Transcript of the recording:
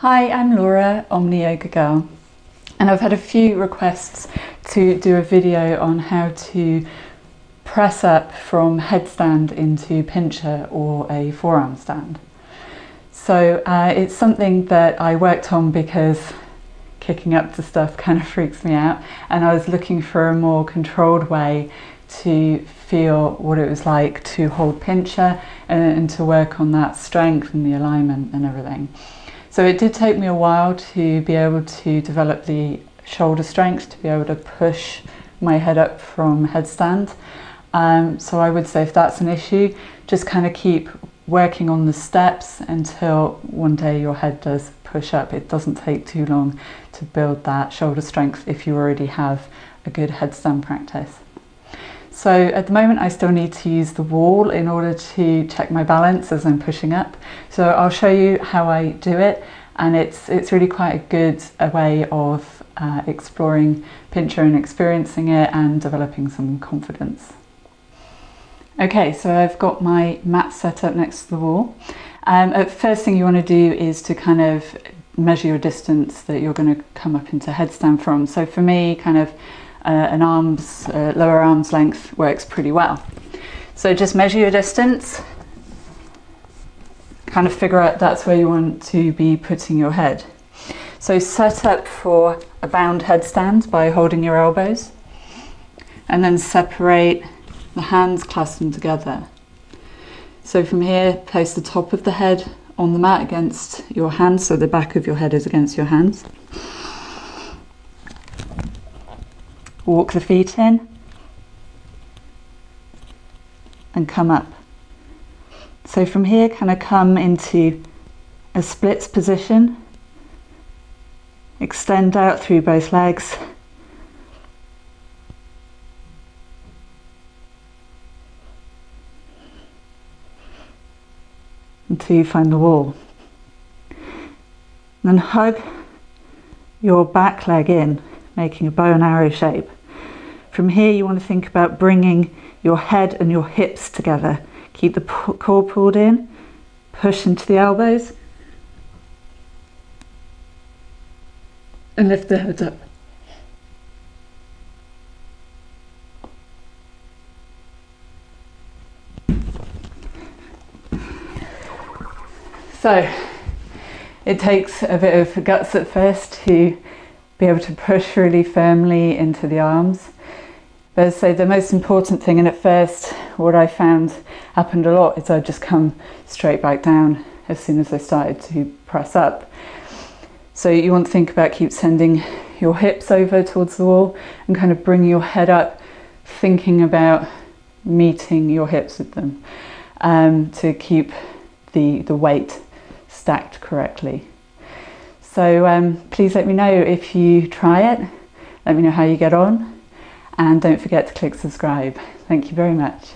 Hi, I'm Laura, Omniyogagirl, and I've had a few requests to do a video on how to press up from headstand into pincha or a forearm stand. So it's something that I worked on because kicking up to stuff kind of freaks me out, and I was looking for a more controlled way to feel what it was like to hold pincha and to work on that strength and the alignment and everything. So it did take me a while to be able to develop the shoulder strength to be able to push my head up from headstand. So I would say if that's an issue, just kind of keep working on the steps until one day your head does push up. It doesn't take too long to build that shoulder strength if you already have a good headstand practice. So at the moment I still need to use the wall in order to check my balance as I'm pushing up. So I'll show you how I do it, and it's really quite a good way of exploring pincha and experiencing it and developing some confidence. Okay, so I've got my mat set up next to the wall. First thing you want to do is to kind of measure your distance that you're going to come up into headstand from. So for me, kind of an lower arm's length works pretty well. So just measure your distance, kind of figure out that's where you want to be putting your head. So set up for a bound headstand by holding your elbows, and then separate the hands, clasp them together. So from here, place the top of the head on the mat against your hands, so the back of your head is against your hands. Walk the feet in and come up. So from here, kind of come into a splits position, extend out through both legs, until you find the wall. And then hug your back leg in, making a bow and arrow shape. From here you want to think about bringing your head and your hips together. Keep the core pulled in, push into the elbows, and lift the head up. So it takes a bit of guts at first to be able to push really firmly into the arms. But so the most important thing, and at first what I found happened a lot, is I'd just come straight back down as soon as I started to press up. So you want to think about keep sending your hips over towards the wall and kind of bring your head up, thinking about meeting your hips with them to keep the weight stacked correctly. So please let me know if you try it, let me know how you get on, and don't forget to click subscribe. Thank you very much.